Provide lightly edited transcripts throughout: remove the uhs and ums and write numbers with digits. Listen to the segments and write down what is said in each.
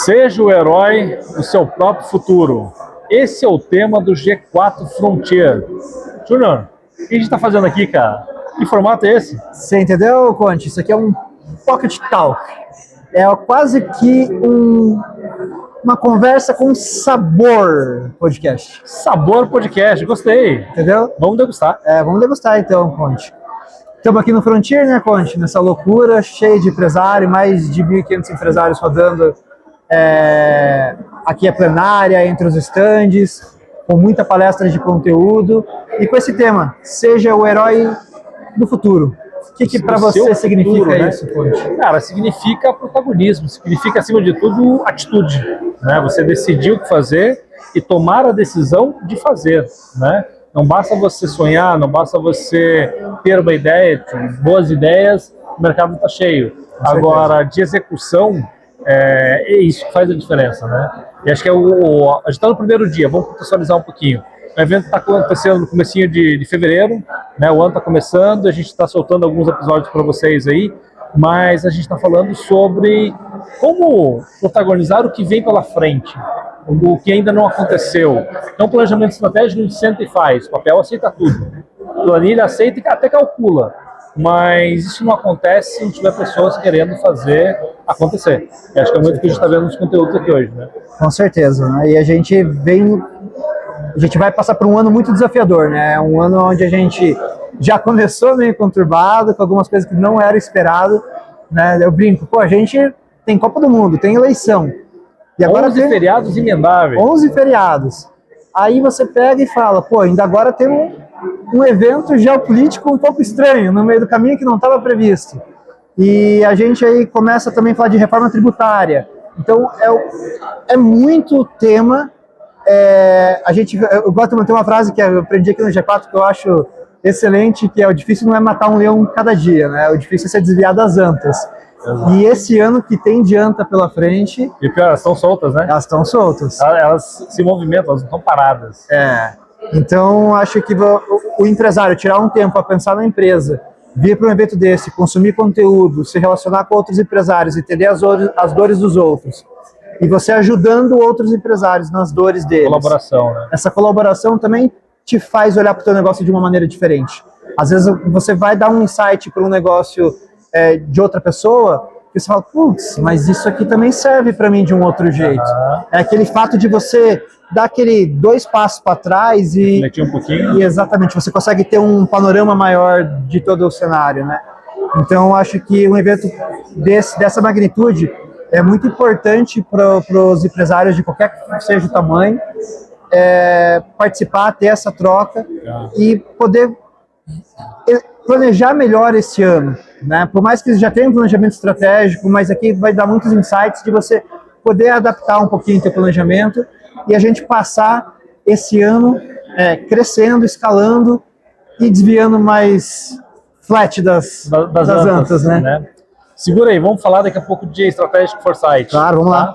Seja o herói do seu próprio futuro. Esse é o tema do G4 Frontier. Júnior, o que a gente está fazendo aqui, cara? Que formato é esse? Você entendeu, Conte? Isso aqui é um Pocket Talk. É quase que uma conversa com sabor podcast. Sabor podcast, gostei. Entendeu? Vamos degustar. Vamos degustar então, Conte. Estamos aqui no Frontier, né, Conte? Nessa loucura cheia de empresário, mais de 1.500 empresários rodando aqui a plenária, entre os estandes, com muita palestra de conteúdo. E com esse tema, seja o herói do futuro. O que para você significa futuro, isso, né? Conte? Cara, significa protagonismo, significa, acima de tudo, atitude. Né? Você decidir o que fazer e tomar a decisão de fazer, né? Não basta você sonhar, não basta você ter uma ideia, boas ideias, o mercado está cheio. Agora, de execução, é isso que faz a diferença, né? E acho que a gente está no primeiro dia, vamos contextualizar um pouquinho. O evento está acontecendo no comecinho de fevereiro, né? O ano está começando, a gente está soltando alguns episódios para vocês aí, mas a gente está falando sobre como protagonizar o que vem pela frente, o que ainda não aconteceu. Então, planejamento estratégico a gente senta e faz, o papel aceita tudo, planilha aceita e até calcula, mas isso não acontece se não tiver pessoas querendo fazer acontecer. E acho que é muito o que a gente está vendo nos conteúdos aqui hoje, né? Com certeza, né? E a gente vai passar por um ano muito desafiador, né? Um ano onde a gente já começou meio conturbado, com algumas coisas que não era esperado, né? Eu brinco, a gente tem Copa do Mundo, tem eleição. E agora 11 feriados emendáveis. 11 feriados. Aí você pega e fala, ainda agora tem um evento geopolítico um pouco estranho, no meio do caminho que não estava previsto. E a gente aí começa também a falar de reforma tributária. Então, é muito tema. Eu gosto de ter uma frase que eu aprendi aqui no G4 que eu acho excelente, que é: o difícil não é matar um leão cada dia, né? O difícil é ser desviado das antas. Exato. E esse ano que tem de anta pela frente... E pior, elas estão soltas, né? Elas estão soltas. Elas se movimentam, elas não estão paradas. Então, acho que o empresário tirar um tempo para pensar na empresa, vir para um evento desse, consumir conteúdo, se relacionar com outros empresários, entender as dores dos outros, e você ajudando outros empresários nas dores deles. Colaboração, né? Essa colaboração também te faz olhar para o teu negócio de uma maneira diferente. Às vezes você vai dar um insight para um negócio de outra pessoa, e você fala, putz, mas isso aqui também serve para mim de um outro jeito. É aquele fato de você dar aquele 2 passos para trás e... refletir um pouquinho. E exatamente, você consegue ter um panorama maior de todo o cenário, né? Então, acho que um evento dessa magnitude é muito importante para os empresários de qualquer que seja o tamanho, participar, ter essa troca e poder planejar melhor esse ano, né? Por mais que já tenha um planejamento estratégico, mas aqui vai dar muitos insights de você poder adaptar um pouquinho o seu planejamento e a gente passar esse ano crescendo, escalando e desviando mais flat das antas, né? Segura aí, vamos falar daqui a pouco de Strategic Foresight. Claro, vamos lá.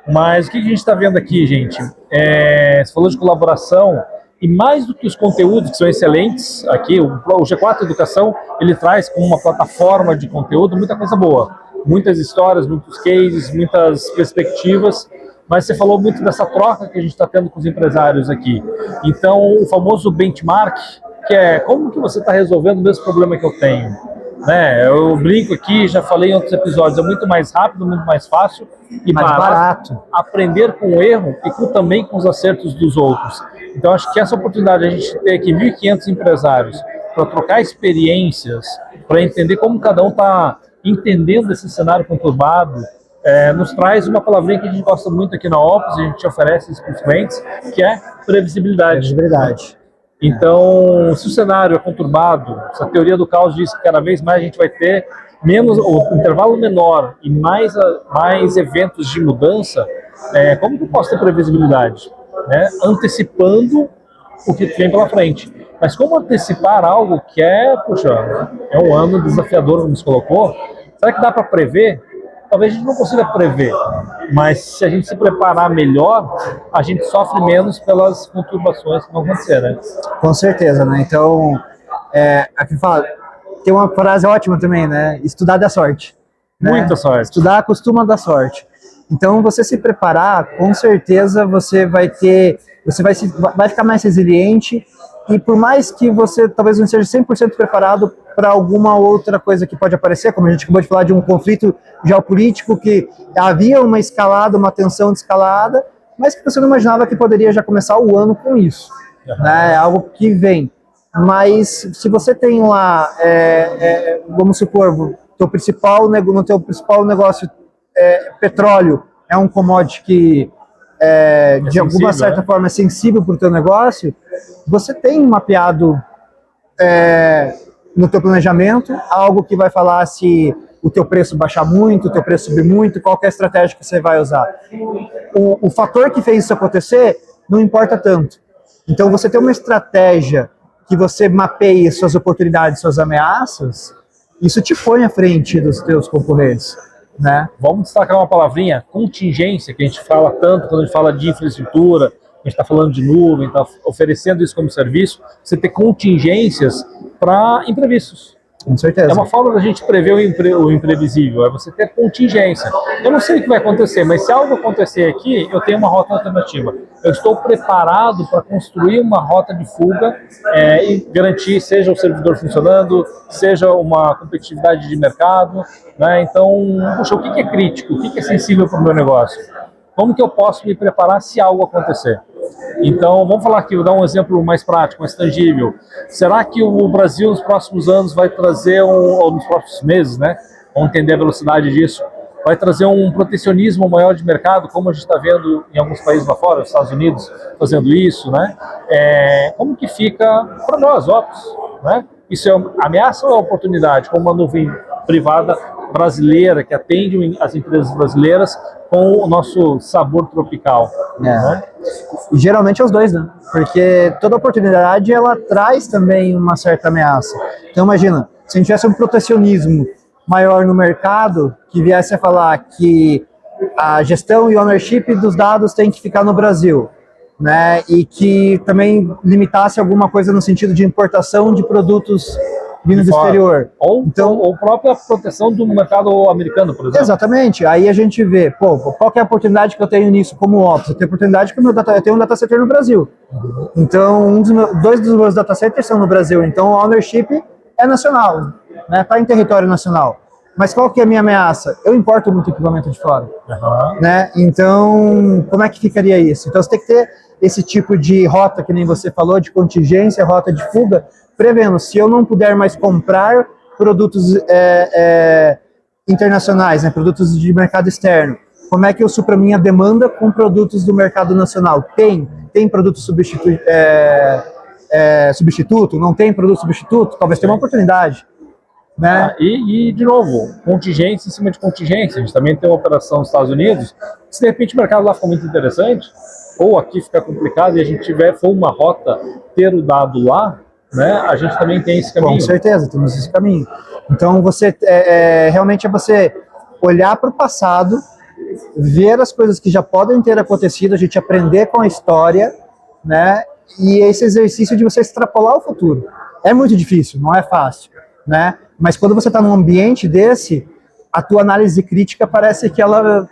Mas o que a gente está vendo aqui, gente? Você falou de colaboração, e mais do que os conteúdos que são excelentes, aqui o G4 Educação, ele traz como uma plataforma de conteúdo muita coisa boa. Muitas histórias, muitos cases, muitas perspectivas, mas você falou muito dessa troca que a gente está tendo com os empresários aqui. Então, o famoso benchmark, que é como que você está resolvendo o mesmo problema que eu tenho. Né? Eu brinco aqui, já falei em outros episódios, é muito mais rápido, muito mais fácil e mais barato aprender com o erro e também com os acertos dos outros. Então, acho que essa oportunidade de a gente ter aqui 1.500 empresários para trocar experiências, para entender como cada um está entendendo esse cenário conturbado, nos traz uma palavrinha que a gente gosta muito aqui na Opus, a gente oferece isso para os clientes, que é previsibilidade. Então, se o cenário é conturbado, se a teoria do caos diz que cada vez mais a gente vai ter o intervalo menor e mais eventos de mudança, como que eu posso ter previsibilidade? Antecipando o que vem pela frente. Mas como antecipar algo que é um ano desafiador, como se colocou? Será que dá para prever? Talvez a gente não consiga prever, mas se a gente se preparar melhor, a gente sofre menos pelas conturbações que vão acontecer, né? Com certeza, né? Então, aqui fala, tem uma frase ótima também, né? Estudar dá sorte. Muita sorte. Estudar costuma dar sorte. Então, você se preparar, com certeza você vai ficar mais resiliente, e por mais que você talvez não esteja 100% preparado para alguma outra coisa que pode aparecer, como a gente acabou de falar de um conflito geopolítico que havia uma escalada, uma tensão de escalada, mas que você não imaginava que poderia já começar o ano com isso, né? É algo que vem. Mas se você tem lá, vamos supor, no teu principal negócio, petróleo é um commodity que de alguma certa forma é sensível para o teu negócio, você tem mapeado no teu planejamento algo que vai falar se o teu preço baixar muito, o teu preço subir muito, qual que é a estratégia que você vai usar. O fator que fez isso acontecer não importa tanto. Então, você tem uma estratégia que você mapeie suas oportunidades, suas ameaças, isso te põe à frente dos teus concorrentes, né? Vamos destacar uma palavrinha, contingência, que a gente fala tanto quando a gente fala de infraestrutura, a gente está falando de nuvem, está oferecendo isso como serviço, você ter contingências para imprevistos. Com certeza. É uma forma da gente prever o imprevisível, é você ter contingência. Eu não sei o que vai acontecer, mas se algo acontecer aqui, eu tenho uma rota alternativa. Eu estou preparado para construir uma rota de fuga e garantir, seja o servidor funcionando, seja uma competitividade de mercado, né? Então, puxa, o que é crítico? O que é sensível para o meu negócio? Como que eu posso me preparar se algo acontecer? Então, vamos falar aqui, vou dar um exemplo mais prático, mais tangível. Será que o Brasil nos próximos anos vai trazer, ou nos próximos meses, né? Vamos entender a velocidade disso, vai trazer um protecionismo maior de mercado, como a gente está vendo em alguns países lá fora, os Estados Unidos fazendo isso, né? Como que fica para nós, óbvio, né? Isso é ameaça ou é oportunidade, como uma nuvem privada brasileira que atende as empresas brasileiras com o nosso sabor tropical, né? E geralmente é os dois, né? Porque toda oportunidade ela traz também uma certa ameaça. Então imagina, se a gente tivesse um protecionismo maior no mercado, que viesse a falar que a gestão e ownership dos dados tem que ficar no Brasil, né? E que também limitasse alguma coisa no sentido de importação de produtos vindo do exterior. Ou própria proteção do mercado americano, por exemplo. Exatamente. Aí a gente vê, qual que é a oportunidade que eu tenho nisso como Ops? Eu tenho a oportunidade que eu tenho um data center no Brasil. Então, dois dos meus data centers são no Brasil. Então, a ownership é nacional, né? Está em território nacional. Mas qual que é a minha ameaça? Eu importo muito equipamento de fora, né? Então, como é que ficaria isso? Então, você tem que ter esse tipo de rota, que nem você falou, de contingência, rota de fuga, prevendo, se eu não puder mais comprar produtos internacionais, né, produtos de mercado externo, como é que eu supro a minha demanda com produtos do mercado nacional? Tem produto substituto? Não tem produto substituto? Talvez tenha uma oportunidade, né? E, de novo, contingência em cima de contingência. A gente também tem uma operação nos Estados Unidos. Se de repente o mercado lá for muito interessante, ou aqui fica complicado e a gente for uma rota, ter o dado lá, né, a gente também tem esse caminho. Com certeza, temos esse caminho. Então, você realmente é você olhar para o passado, ver as coisas que já podem ter acontecido, a gente aprender com a história, né, e esse exercício de você extrapolar o futuro. É muito difícil, não é fácil, né, mas quando você está num ambiente desse, a tua análise crítica parece que ela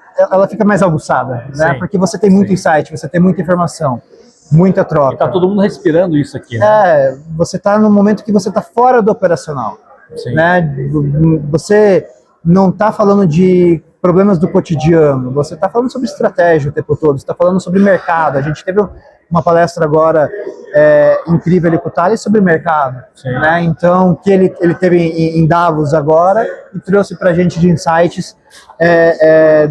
fica mais aguçada, né, porque você tem muito insight, você tem muita informação. Muita troca. E tá todo mundo respirando isso aqui, né? Você tá no momento que você tá fora do operacional. Sim. Né? Você não tá falando de problemas do cotidiano, você tá falando sobre estratégia o tempo todo, você tá falando sobre mercado. A gente teve uma palestra agora incrível ali com o Thales sobre mercado. Né? Então, que ele teve em Davos agora e trouxe pra gente de insights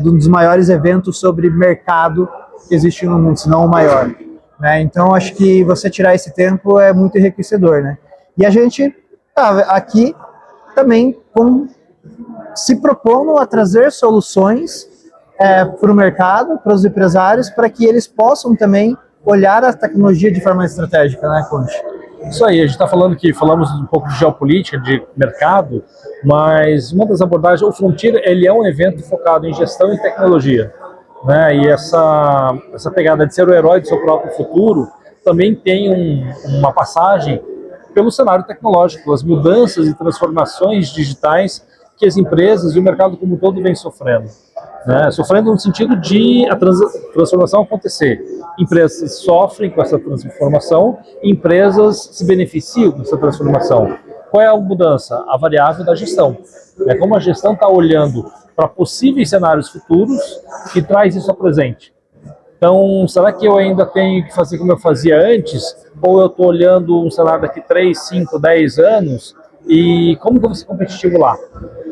de um dos maiores eventos sobre mercado que existe no mundo, se não o maior. Né? Então, acho que você tirar esse tempo é muito enriquecedor, né? E a gente tá aqui também se propondo a trazer soluções para o mercado, para os empresários, para que eles possam também olhar a tecnologia de forma estratégica, né, Conte? Isso aí, a gente está falamos um pouco de geopolítica, de mercado, mas uma das abordagens, o Frontier, ele é um evento focado em gestão e tecnologia. Né? E essa pegada de ser o herói do seu próprio futuro também tem uma passagem pelo cenário tecnológico, as mudanças e transformações digitais que as empresas e o mercado como um todo vem sofrendo. né? Sofrendo no sentido de a transformação acontecer. Empresas sofrem com essa transformação, empresas se beneficiam com essa transformação. Qual é a mudança? A variável da gestão. É como a gestão está olhando para possíveis cenários futuros e traz isso ao presente. Então, será que eu ainda tenho que fazer como eu fazia antes? Ou eu estou olhando um cenário daqui 3, 5, 10 anos e como que eu vou ser competitivo lá?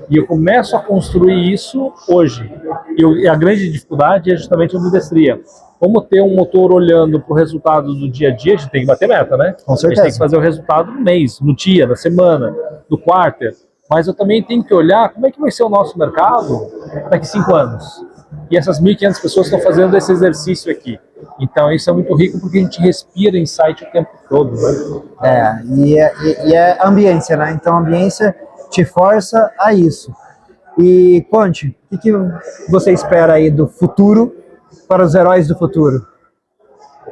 E eu começo a construir isso hoje. E a grande dificuldade é justamente a indústria. Como ter um motor olhando para o resultado do dia a dia, a gente tem que bater meta, né? Com certeza. A gente tem que fazer o resultado no mês, no dia, na semana, no quarter. Mas eu também tenho que olhar como é que vai ser o nosso mercado daqui 5 anos. E essas 1.500 pessoas estão fazendo esse exercício aqui. Então isso é muito rico porque a gente respira insight o tempo todo, né? E é ambiência, né? Então a ambiência te força a isso. E Conte, o que você espera aí do futuro para os heróis do futuro?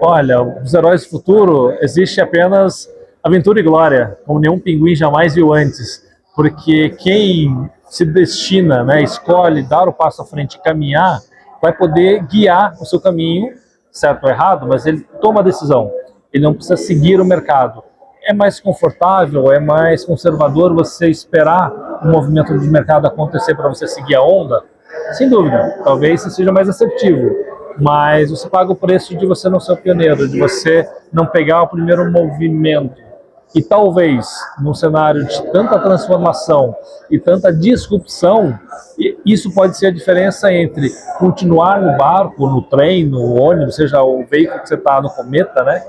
Olha, os heróis do futuro existe apenas aventura e glória, como nenhum pinguim jamais viu antes. Porque quem se destina, né, escolhe dar o passo à frente e caminhar, vai poder guiar o seu caminho, certo ou errado, mas ele toma a decisão. Ele não precisa seguir o mercado. É mais confortável, é mais conservador você esperar o movimento de mercado acontecer para você seguir a onda? Sem dúvida, talvez você seja mais assertivo, mas você paga o preço de você não ser o pioneiro, de você não pegar o primeiro movimento. E talvez, num cenário de tanta transformação e tanta disrupção, isso pode ser a diferença entre continuar no barco, no trem, no ônibus, seja o veículo que você está no cometa, né?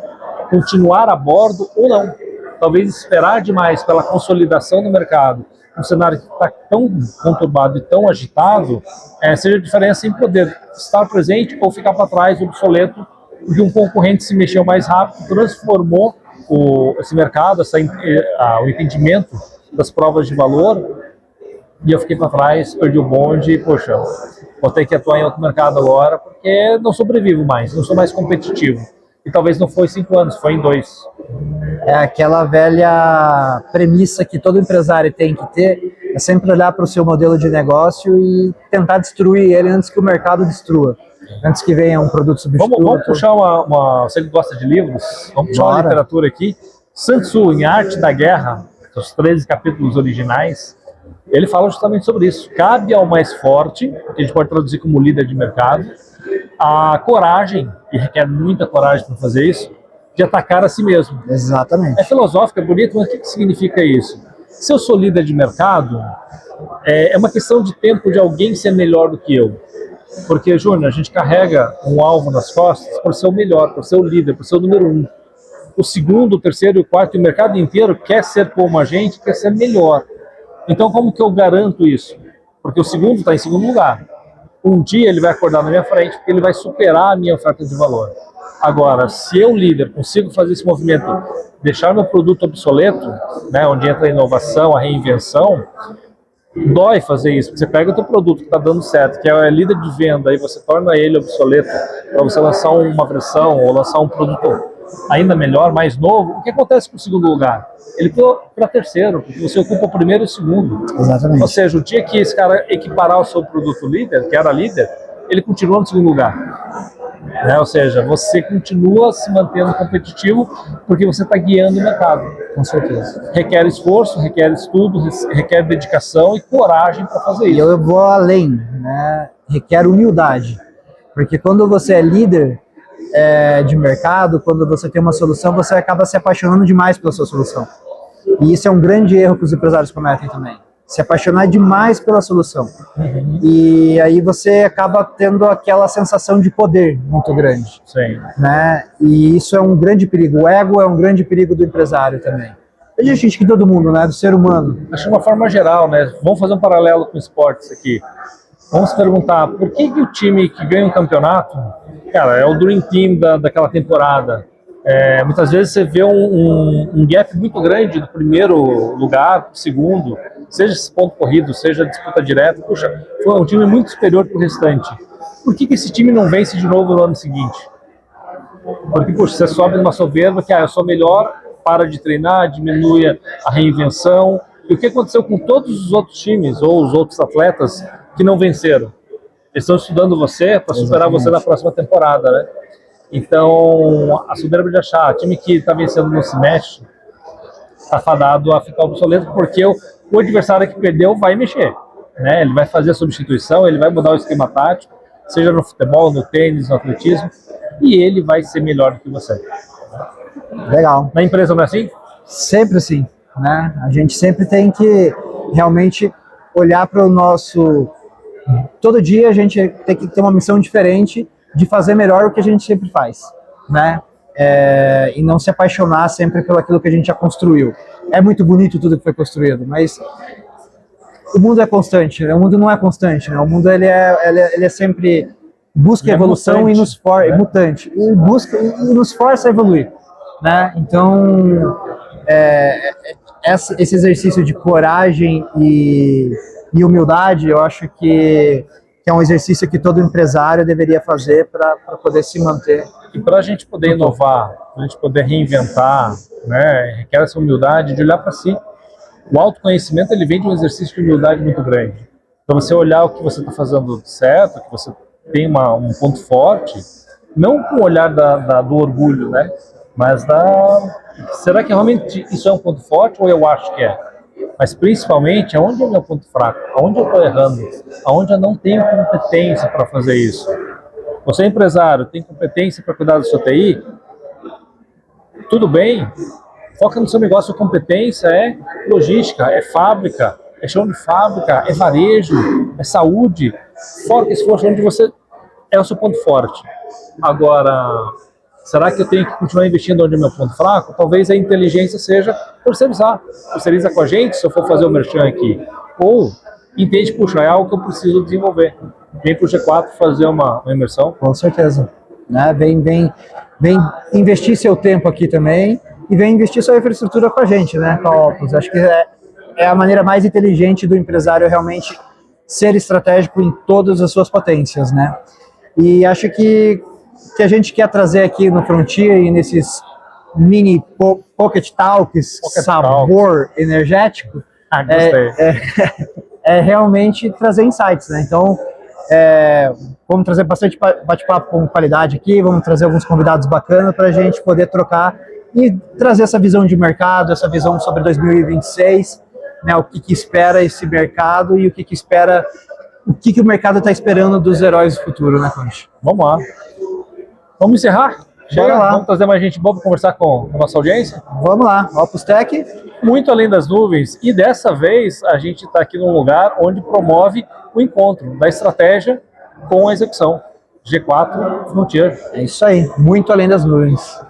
Continuar a bordo ou não. Talvez esperar demais pela consolidação do mercado, um cenário que está tão conturbado e tão agitado, seja a diferença em poder estar presente ou ficar para trás, obsoleto, porque um concorrente se mexeu mais rápido, transformou esse mercado, o entendimento das provas de valor, e eu fiquei para trás, perdi o bonde, poxa, vou ter que atuar em outro mercado agora, porque não sobrevivo mais, não sou mais competitivo. E talvez não foi 5 anos, foi em 2. É aquela velha premissa que todo empresário tem que ter, é sempre olhar para o seu modelo de negócio e tentar destruir ele antes que o mercado destrua. Antes que venha um produto substituto. Vamos puxar você que gosta de livros, vamos puxar uma literatura aqui. Sun Tzu, em Arte da Guerra, os 13 capítulos originais, ele fala justamente sobre isso. Cabe ao mais forte, que a gente pode traduzir como líder de mercado, a coragem, e requer muita coragem para fazer isso, de atacar a si mesmo. Exatamente. É filosófico, é bonito, mas o que significa isso? Se eu sou líder de mercado, é uma questão de tempo de alguém ser melhor do que eu. Porque, Júnior, a gente carrega um alvo nas costas para ser o melhor, para ser o líder, para ser o número 1. O segundo, o terceiro e o quarto, e o mercado inteiro quer ser como a gente, quer ser melhor. Então, como que eu garanto isso? Porque o segundo está em segundo lugar. Um dia ele vai acordar na minha frente, porque ele vai superar a minha oferta de valor. Agora, se eu, líder, consigo fazer esse movimento, deixar meu produto obsoleto, né, onde entra a inovação, a reinvenção, dói fazer isso, porque você pega o teu produto que está dando certo, que é líder de venda, e você torna ele obsoleto para você lançar uma versão ou lançar um produto ainda melhor, mais novo. O que acontece com o segundo lugar? Ele foi para terceiro, porque você ocupa o primeiro e o segundo. Exatamente. Ou seja, o dia que esse cara equiparar o seu produto líder, que era líder, ele continua no segundo lugar. Ou seja, você continua se mantendo competitivo porque você está guiando o mercado. Com certeza. Requer esforço, requer estudo, requer dedicação e coragem para fazer isso. E eu vou além, né? Requer humildade. Porque quando você é líder de mercado, quando você tem uma solução, você acaba se apaixonando demais pela sua solução. E isso é um grande erro que os empresários cometem também. Se apaixonar demais pela solução. Uhum. E aí você acaba tendo aquela sensação de poder muito grande. Sim. Né? E isso é um grande perigo. O ego é um grande perigo do empresário também. A gente que todo mundo, né? Do ser humano. Acho de uma forma geral, né? Vamos fazer um paralelo com esportes aqui. Vamos se perguntar, por que o time que ganha um campeonato, cara, é o Dream Team daquela temporada? Muitas vezes você vê um gap muito grande do primeiro lugar para o segundo, seja esse ponto corrido, seja disputa direta. Puxa, foi um time muito superior para o restante. Por que esse time não vence de novo no ano seguinte? Porque, puxa, você sobe numa soberba que eu sou melhor, para de treinar, diminui a reinvenção. E o que aconteceu com todos os outros times ou os outros atletas que não venceram? Eles estão estudando você para superar você na próxima temporada, né? Então, a soberba de achar, time que está vencendo não se mexe, está fadado a ficar obsoleto, porque o adversário que perdeu vai mexer, né? Ele vai fazer a substituição, ele vai mudar o esquema tático, seja no futebol, no tênis, no atletismo, e ele vai ser melhor do que você. Legal. Na empresa não é assim? Sempre assim, né? A gente sempre tem que realmente olhar para o nosso... Todo dia a gente tem que ter uma missão diferente de fazer melhor o que a gente sempre faz, né? E não se apaixonar sempre pelo aquilo que a gente já construiu. É muito bonito tudo que foi construído, mas o mundo é constante, né? O mundo não é constante, né? O mundo ele é sempre busca evolução mutante, e nos força, né? Mutante, e busca e nos força a evoluir, né? Então esse exercício de coragem e humildade, eu acho que é um exercício que todo empresário deveria fazer para poder se manter. E para a gente poder inovar, para a gente poder reinventar, né, requer essa humildade de olhar para si. O autoconhecimento ele vem de um exercício de humildade muito grande. Para você olhar o que você está fazendo certo, que você tem um ponto forte, não com o olhar do orgulho, né, mas será que realmente isso é um ponto forte ou eu acho que é? Mas principalmente, aonde é o meu ponto fraco? Aonde eu estou errando? Aonde eu não tenho competência para fazer isso? Você é empresário, tem competência para cuidar do seu TI? Tudo bem, foca no seu negócio. A competência é logística, é fábrica, é chão de fábrica, é varejo, é saúde. Foca esse esforço onde você é o seu ponto forte. Agora, será que eu tenho que continuar investindo onde é o meu ponto fraco? Talvez a inteligência seja terceirizar. Terceiriza com a gente, se eu for fazer o merchan aqui. Ou entende, puxa, é algo que eu preciso desenvolver. Vem para o G4 fazer uma imersão. Com certeza. Né? Vem investir seu tempo aqui também e vem investir sua infraestrutura com a gente, né? Com a Opus. Acho que é a maneira mais inteligente do empresário realmente ser estratégico em todas as suas potências, né? E acho que a gente quer trazer aqui no Frontier e nesses mini Pocket Talks, sabor energético, é realmente trazer insights, né? Então, vamos trazer bastante bate-papo com qualidade aqui, vamos trazer alguns convidados bacanas para a gente poder trocar e trazer essa visão de mercado, essa visão sobre 2026, né? O que espera esse mercado e o que espera, o que o mercado está esperando dos heróis do futuro, né, Conte? Vamos lá. Vamos encerrar? Chega lá. Vamos trazer mais gente boa para conversar com a nossa audiência? Vamos lá, Opus Tech. Muito além das nuvens, e dessa vez a gente está aqui num lugar onde promove o encontro da estratégia com a execução. G4 Frontier. É isso aí, muito além das nuvens.